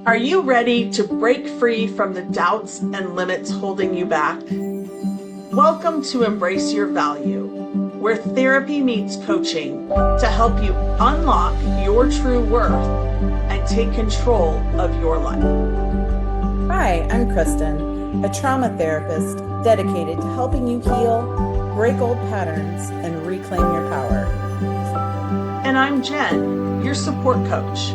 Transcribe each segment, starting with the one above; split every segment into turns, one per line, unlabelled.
Are you ready to break free from the doubts and limits holding you back? Welcome to Embrace Your Value, where therapy meets coaching to help you unlock your true worth and take control of your life.
Hi, I'm Kristen, a trauma therapist dedicated to helping you heal, break old patterns, and reclaim your power.
And I'm Jen, your support coach,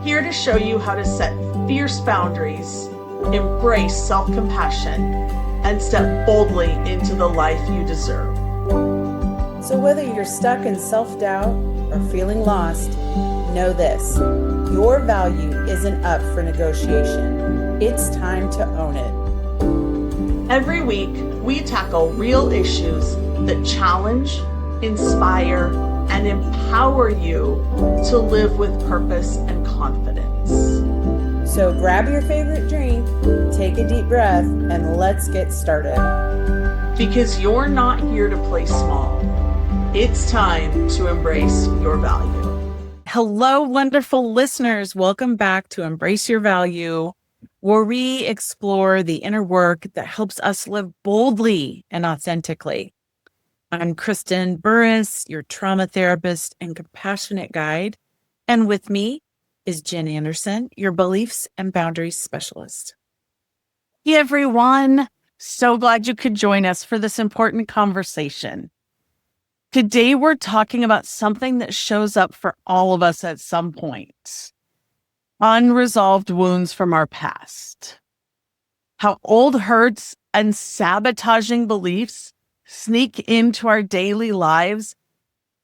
here to show you how to set fierce boundaries, embrace self-compassion, and step boldly into the life you deserve.
So whether you're stuck in self-doubt or feeling lost, know this: your value isn't up for negotiation. It's time to own it.
Every week, we tackle real issues that challenge, inspire, and empower you to live with purpose and confidence.
So grab your favorite drink, take a deep breath, and let's get started.
Because you're not here to play small. It's time to embrace your value.
Hello, wonderful listeners. Welcome back to Embrace Your Value, where we explore the inner work that helps us live boldly and authentically. I'm Kristen Burrus, your trauma therapist and compassionate guide. And with me is Jen Anderson, your beliefs and boundaries specialist. Hey, everyone. So glad you could join us for this important conversation. Today, we're talking about something that shows up for all of us at some point: unresolved wounds from our past. How old hurts and sabotaging beliefs sneak into our daily lives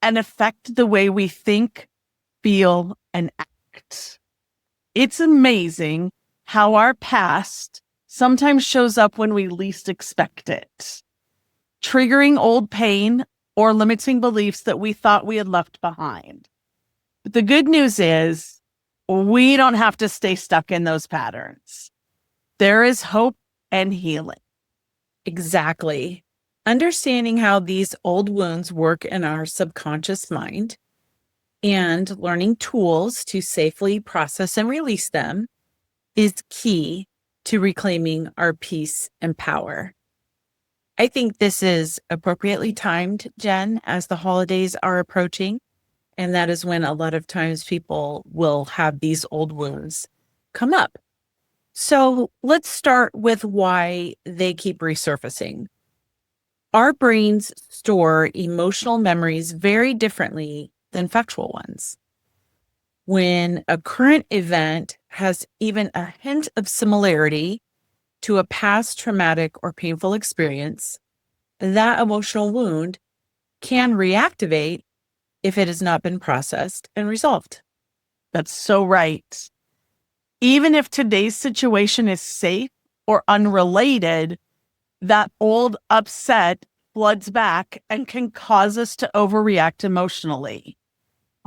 and affect the way we think, feel, and act. It's amazing how our past sometimes shows up when we least expect it, triggering old pain or limiting beliefs that we thought we had left behind. But the good news is we don't have to stay stuck in those patterns. There is hope and healing.
Exactly. Understanding how these old wounds work in our subconscious mind and learning tools to safely process and release them is key to reclaiming our peace and power. I think this is appropriately timed, Jen, as the holidays are approaching. And that is when a lot of times people will have these old wounds come up. So let's start with why they keep resurfacing. Our brains store emotional memories very differently than factual ones. When a current event has even a hint of similarity to a past traumatic or painful experience, that emotional wound can reactivate if it has not been processed and resolved.
That's so right. Even if today's situation is safe or unrelated, that old upset floods back and can cause us to overreact emotionally.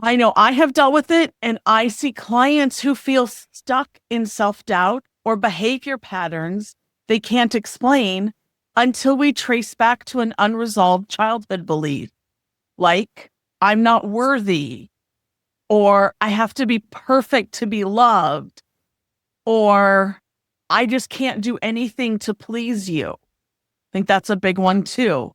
I know I have dealt with it, and I see clients who feel stuck in self-doubt or behavior patterns they can't explain until we trace back to an unresolved childhood belief, like I'm not worthy, or I have to be perfect to be loved, or I just can't do anything to please you. I think that's a big one too.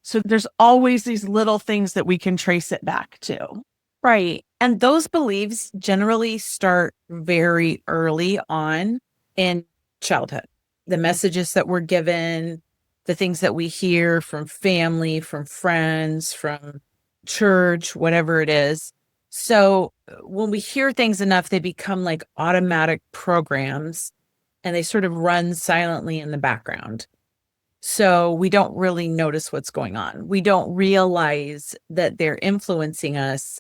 So there's always these little things that we can trace it back to.
Right. And those beliefs generally start very early on in childhood. The messages that we're given, the things that we hear from family, from friends, from church, whatever it is. So when we hear things enough, they become like automatic programs and they sort of run silently in the background. So we don't really notice what's going on. We don't realize that they're influencing us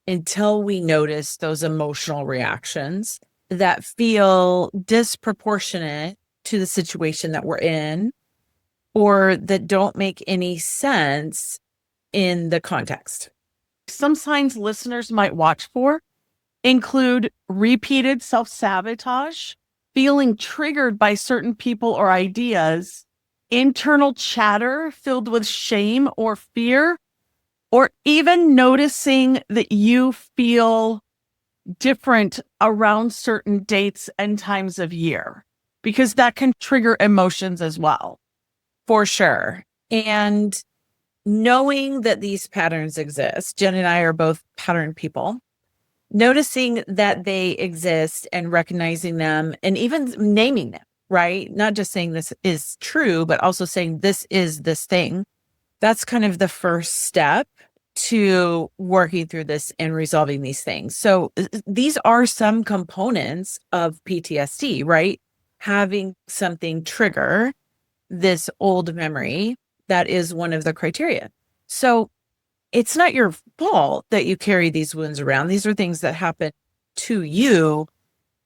until we notice those emotional reactions that feel disproportionate to the situation that we're in, or that don't make any sense in the context.
Some signs listeners might watch for include repeated self-sabotage, feeling triggered by certain people or ideas, internal chatter filled with shame or fear, or even noticing that you feel
different around certain dates and times of year, because that can trigger emotions as well.
For sure. And knowing that these patterns exist, Jen and I are both pattern people, noticing that they exist and recognizing them and even naming them, right? Not just saying this is true, but also saying this is this thing. That's kind of the first step to working through this and resolving these things. So these are some components of PTSD, right? Having something trigger this old memory, that is one of the criteria. So it's not your fault that you carry these wounds around. These are things that happen to you.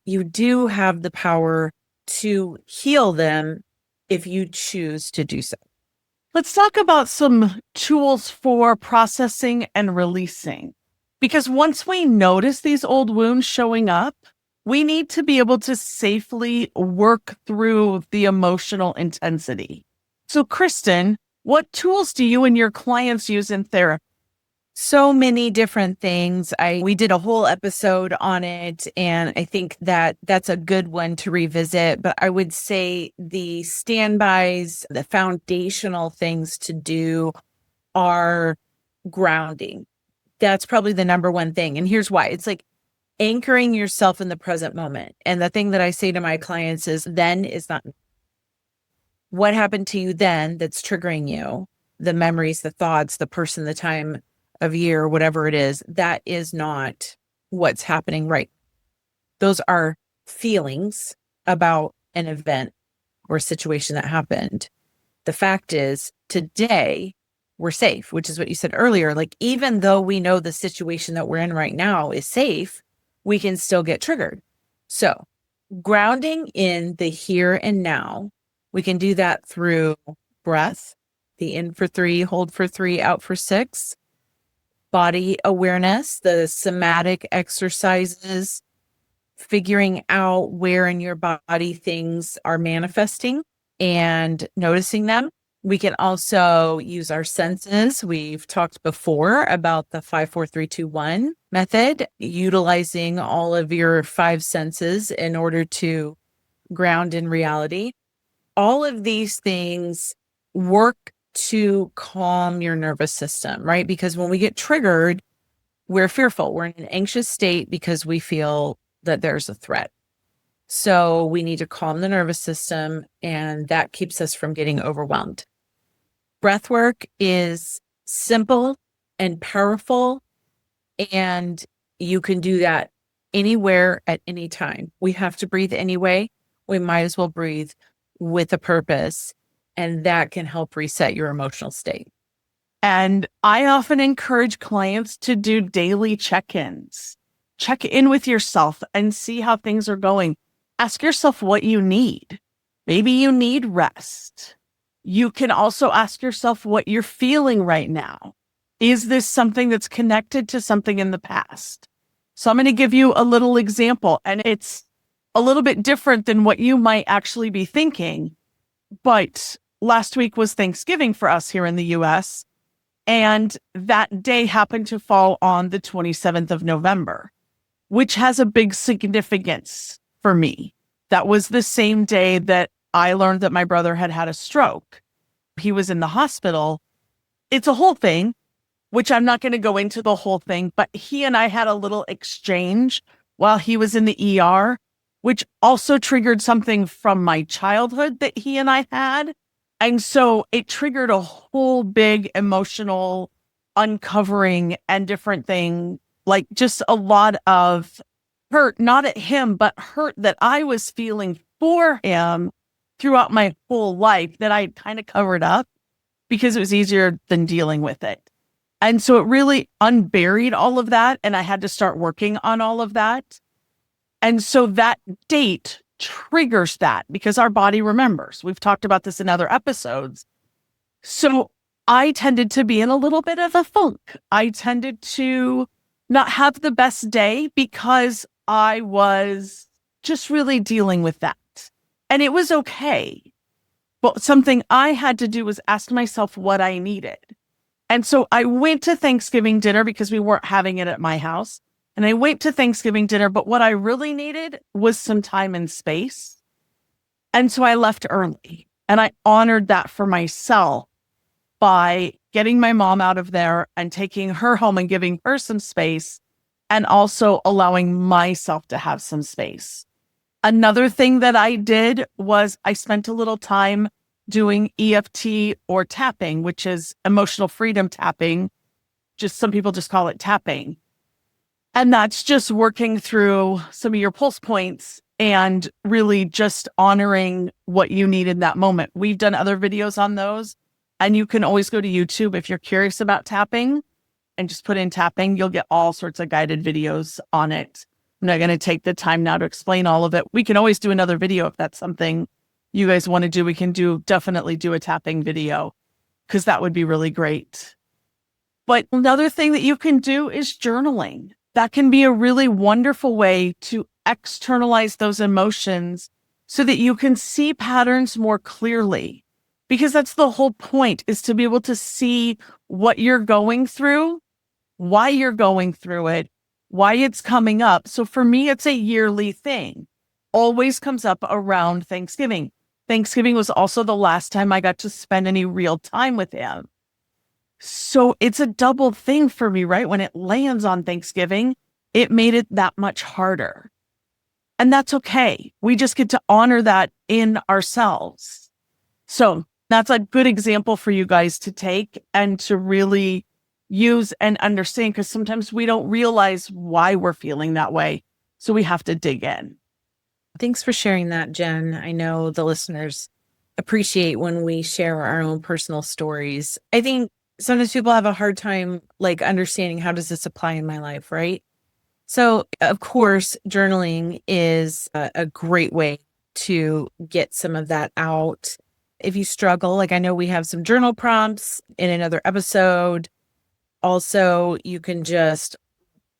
You do have the power to heal them if you choose to do so.
Let's talk about some tools for processing and releasing. Because once we notice these old wounds showing up, we need to be able to safely work through the emotional intensity. So, Kristen, what tools do you and your clients use in therapy?
So many different things. We did a whole episode on it, and I think that that's a good one to revisit. But I would say the standbys, the foundational things to do are grounding. That's probably the number one thing. And here's why. It's like anchoring yourself in the present moment. And the thing that I say to my clients is then is not what happened to you then that's triggering you, the memories, the thoughts, the person, the time of year, whatever it is, that is not what's happening right. Those are feelings about an event or situation that happened. The fact is today we're safe, which is what you said earlier. Like, even though we know the situation that we're in right now is safe, we can still get triggered. So grounding in the here and now, we can do that through breath, the in for 3, hold for 3, out for 6. Body awareness, the somatic exercises, figuring out where in your body things are manifesting and noticing them. We can also use our senses. We've talked before about the 5, 4, 3, 2, 1 method, utilizing all of your 5 senses in order to ground in reality. All of these things work to calm your nervous system, right? Because when we get triggered, we're fearful. We're in an anxious state because we feel that there's a threat. So we need to calm the nervous system, and that keeps us from getting overwhelmed. Breath work is simple and powerful, and you can do that anywhere at any time. We have to breathe anyway. We might as well breathe with a purpose, and that can help reset your emotional state.
And I often encourage clients to do daily check-ins. Check in with yourself and see how things are going. Ask yourself what you need. Maybe you need rest. You can also ask yourself what you're feeling right now. Is this something that's connected to something in the past? So I'm going to give you a little example, and it's a little bit different than what you might actually be thinking. But last week was Thanksgiving for us here in the US, and that day happened to fall on the 27th of November, which has a big significance for me. That was the same day that I learned that my brother had had a stroke. He was in the hospital. It's a whole thing, which I'm not going to go into the whole thing, but he and I had a little exchange while he was in the ER, which also triggered something from my childhood that he and I had. And so it triggered a whole big emotional uncovering and different thing, like just a lot of hurt, not at him, but hurt that I was feeling for him throughout my whole life that I kind of covered up because it was easier than dealing with it. And so it really unburied all of that, and I had to start working on all of that. And so that date triggers that because our body remembers. We've talked about this in other episodes. So I tended to be in a little bit of a funk. I tended to not have the best day because I was just really dealing with that. And it was okay. But something I had to do was ask myself what I needed. And so I went to Thanksgiving dinner because we weren't having it at my house. and I went to Thanksgiving dinner, but what I really needed was some time and space. And so I left early, and I honored that for myself by getting my mom out of there and taking her home and giving her some space, and also allowing myself to have some space. Another thing that I did was I spent a little time doing EFT or tapping, which is emotional freedom tapping. Just some people just call it tapping. And that's just working through some of your pulse points and really just honoring what you need in that moment. We've done other videos on those, and you can always go to YouTube if you're curious about tapping and just put in tapping. You'll get all sorts of guided videos on it. I'm not going to take the time now to explain all of it. We can always do another video if that's something you guys want to do. We can definitely do a tapping video, because that would be really great. But another thing that you can do is journaling. That can be a really wonderful way to externalize those emotions so that you can see patterns more clearly. Because that's the whole point, is to be able to see what you're going through, why you're going through it, why it's coming up. So for me, it's a yearly thing. Always comes up around Thanksgiving. Thanksgiving was also the last time I got to spend any real time with him. So it's a double thing for me, right? When it lands on Thanksgiving, it made it that much harder. And that's okay. We just get to honor that in ourselves. So that's a good example for you guys to take and to really use and understand, because sometimes we don't realize why we're feeling that way. So we have to dig in.
Thanks for sharing that, Jen. I know the listeners appreciate when we share our own personal stories. I think sometimes people have a hard time understanding, how does this apply in my life, right? So of course, journaling is a great way to get some of that out. If you struggle, I know we have some journal prompts in another episode. Also, you can just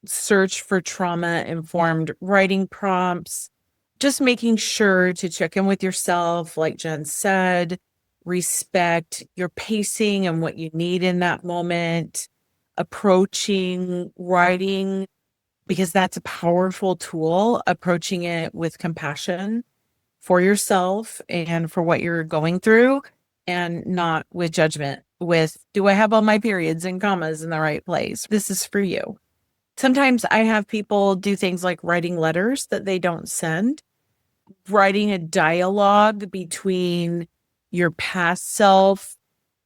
search for trauma-informed writing prompts, just making sure to check in with yourself, like Jen said, respect your pacing and what you need in that moment, approaching writing, because that's a powerful tool, approaching it with compassion for yourself and for what you're going through, and not with judgment, with, do I have all my periods and commas in the right place? This is for you. Sometimes I have people do things like writing letters that they don't send, writing a dialogue between your past self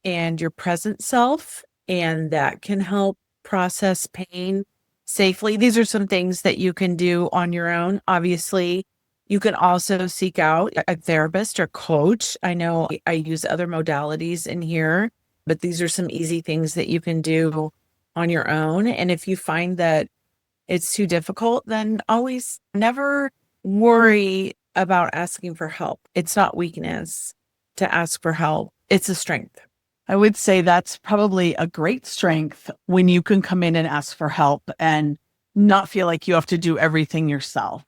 and your present self, and that can help process pain safely. These are some things that you can do on your own. Obviously, you can also seek out a therapist or coach. I know I use other modalities in here, but these are some easy things that you can do on your own. And if you find that it's too difficult, then always never worry about asking for help. It's not weakness to ask for help. It's a strength.
I would say that's probably a great strength when you can come in and ask for help and not feel like you have to do everything yourself.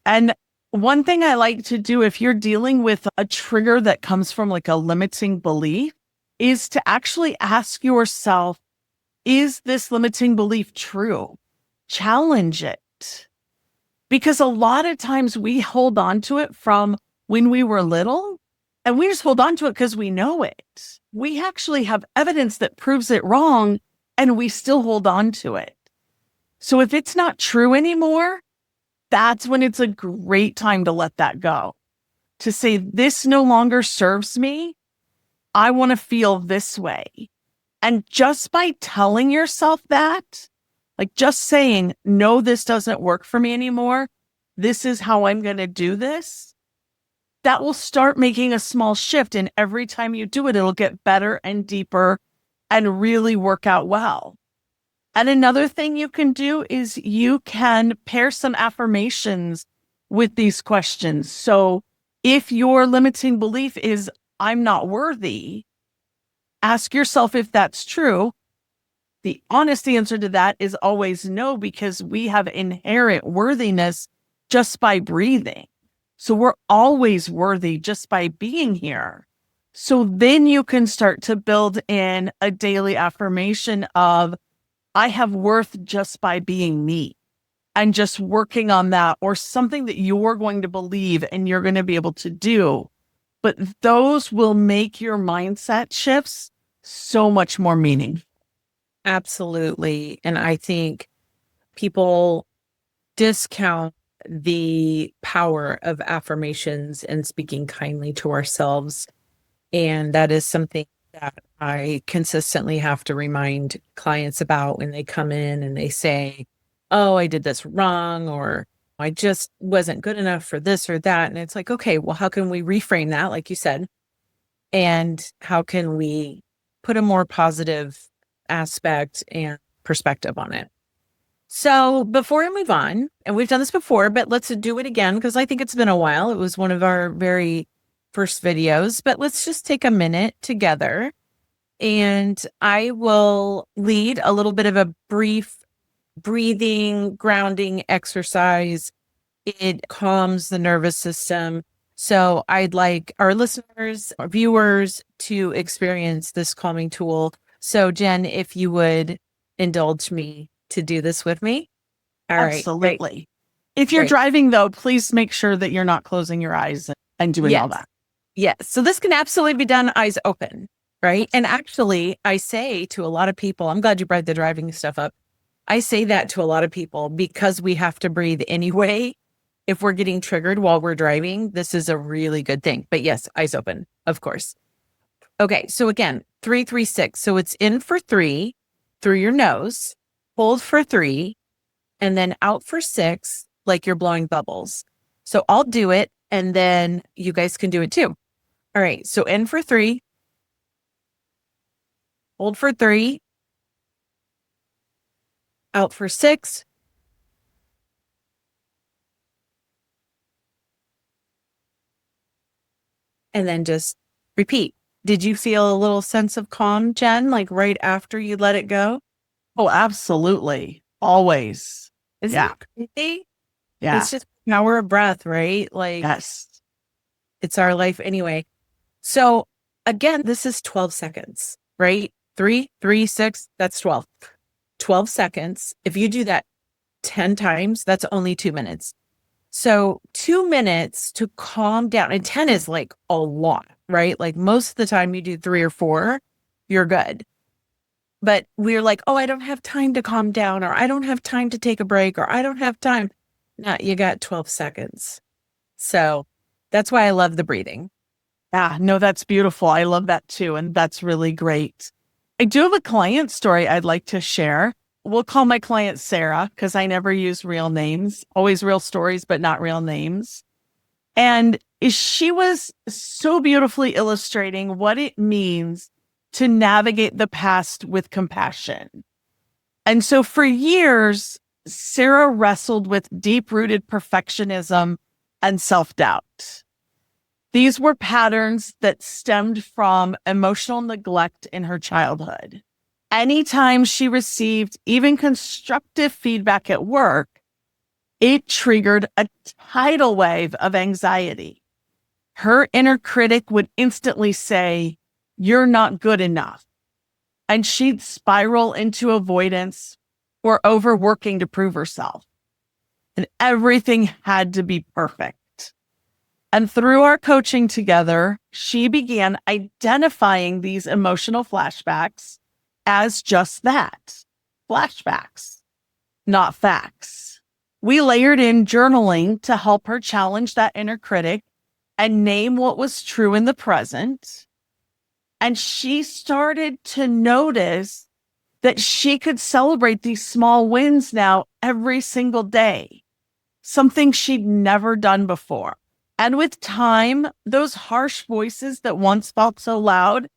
And one thing I like to do if you're dealing with a trigger that comes from a limiting belief is to actually ask yourself, is this limiting belief true? Challenge it. Because a lot of times we hold on to it from when we were little, and we just hold on to it because we know it. We actually have evidence that proves it wrong, and we still hold on to it. So if it's not true anymore, that's when it's a great time to let that go. To say, this no longer serves me. I want to feel this way. And just by telling yourself that, just saying, no, this doesn't work for me anymore. This is how I'm going to do this. That will start making a small shift. And every time you do it, it'll get better and deeper and really work out well. And another thing you can do is you can pair some affirmations with these questions. So if your limiting belief is, I'm not worthy, ask yourself if that's true. The honest answer to that is always no, because we have inherent worthiness just by breathing. So we're always worthy just by being here. So then you can start to build in a daily affirmation of, I have worth just by being me. and just working on that, or something that you're going to believe and you're going to be able to do. But those will make your mindset shifts so much more meaningful.
Absolutely. And I think people discount the power of affirmations and speaking kindly to ourselves. And that is something that I consistently have to remind clients about when they come in and they say, oh, I did this wrong, or I just wasn't good enough for this or that. And it's like, okay, well, how can we reframe that, like you said? And how can we put a more positive aspect and perspective on it? So before we move on, and we've done this before, but let's do it again because I think it's been a while. It was one of our very first videos, but let's just take a minute together and I will lead a little bit of a brief breathing, grounding exercise. It calms the nervous system. So I'd like our listeners, our viewers to experience this calming tool. So Jen, if you would indulge me to do this with me. All right.
Absolutely. If you're driving, though, please make sure that you're not closing your eyes and doing all that.
Yes. So this can absolutely be done eyes open, right? And actually, I say to a lot of people, I'm glad you brought the driving stuff up. I say that to a lot of people because we have to breathe anyway. If we're getting triggered while we're driving, this is a really good thing. But yes, eyes open, of course. Okay. So again, 3, 3, 6. So it's in for 3 through your nose. Hold for 3, and then out for 6, like you're blowing bubbles. So I'll do it, and then you guys can do it too. All right. So in for 3, hold for 3, out for 6, and then just repeat. Did you feel a little sense of calm, Jen, like right after you let it go?
Oh, absolutely. Always.
Isn't it crazy?
Yeah.
It's just power of breath, right? Like,
yes.
It's our life anyway. So again, this is 12 seconds, right? 3, 3, 6, that's 12. 12 seconds. If you do that 10 times, that's only 2 minutes. So 2 minutes to calm down. And 10 is like a lot, right? Like most of the time you do 3 or 4, you're good. But we're like, oh, I don't have time to calm down, or I don't have time to take a break, or I don't have time. No, you got 12 seconds. So that's why I love the breathing.
Yeah, no, that's beautiful. I love that too. And that's really great. I do have a client story I'd like to share. We'll call my client Sarah because I never use real names, always real stories, but not real names. And she was so beautifully illustrating what it means to navigate the past with compassion. And so for years, Sarah wrestled with deep-rooted perfectionism and self-doubt. These were patterns that stemmed from emotional neglect in her childhood. Anytime she received even constructive feedback at work, it triggered a tidal wave of anxiety. Her inner critic would instantly say, "You're not good enough." And she'd spiral into avoidance or overworking to prove herself. And everything had to be perfect. And through our coaching together, she began identifying these emotional flashbacks as just that, flashbacks, not facts. We layered in journaling to help her challenge that inner critic and name what was true in the present. And she started to notice that she could celebrate these small wins now every single day, something she'd never done before. And with time, those harsh voices that once felt so loud,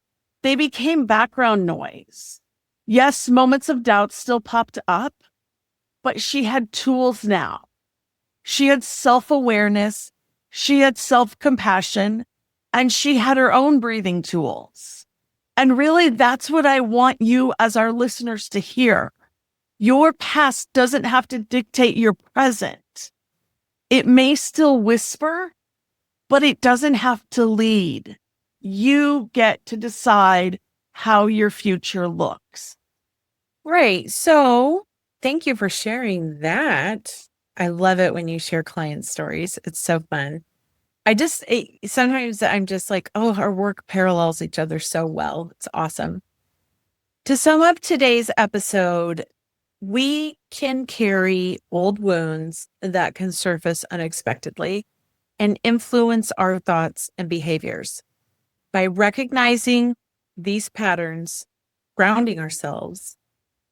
they became background noise. Yes, moments of doubt still popped up, but she had tools now. She had self-awareness, she had self-compassion, and she had her own breathing tools. And really, that's what I want you as our listeners to hear. Your past doesn't have to dictate your present. It may still whisper, but it doesn't have to lead. You get to decide how your future looks.
Right. So Thank you for sharing that. I love it when you share client stories. It's so fun. Sometimes I'm just like, oh, our work parallels each other so well. It's awesome. To sum up today's episode, we can carry old wounds that can surface unexpectedly and influence our thoughts and behaviors. By recognizing these patterns, grounding ourselves,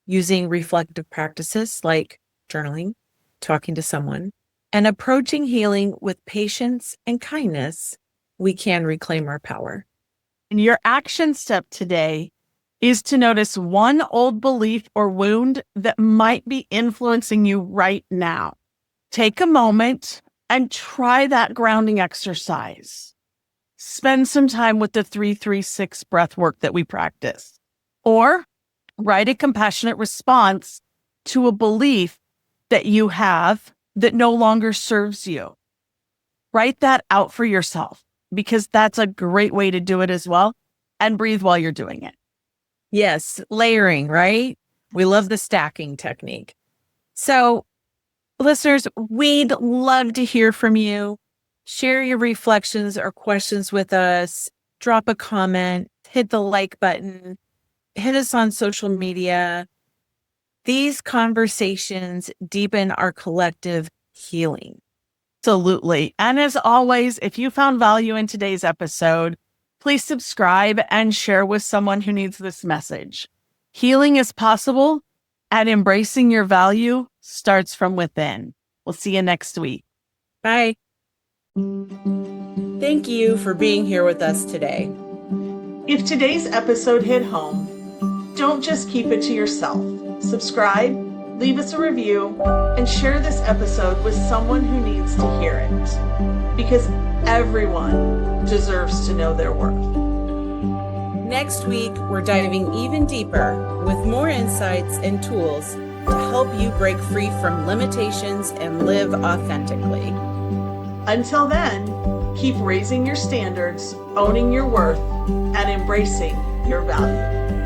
using reflective practices like journaling, talking to someone, and approaching healing with patience and kindness, we can reclaim our power.
And your action step today is to notice one old belief or wound that might be influencing you right now. Take a moment and try that grounding exercise. Spend some time with the 3-3-6 breath work that we practice. Or write a compassionate response to a belief that you have that no longer serves you. Write that out for yourself because that's a great way to do it as well. And breathe while you're doing it.
Yes, layering, right? We love the stacking technique. So, listeners, we'd love to hear from you. Share your reflections or questions with us. Drop a comment, hit the like button, hit us on social media. These conversations deepen our collective healing.
Absolutely. And as always, if you found value in today's episode, please subscribe and share with someone who needs this message. Healing is possible, and embracing your value starts from within. We'll see you next week.
Bye. Thank you for being here with us today.
If today's episode hit home, don't just keep it to yourself. Subscribe, leave us a review, and share this episode with someone who needs to hear it. Because everyone deserves to know their worth.
Next week, we're diving even deeper with more insights and tools to help you break free from limitations and live authentically.
Until then, keep raising your standards, owning your worth, and embracing your value.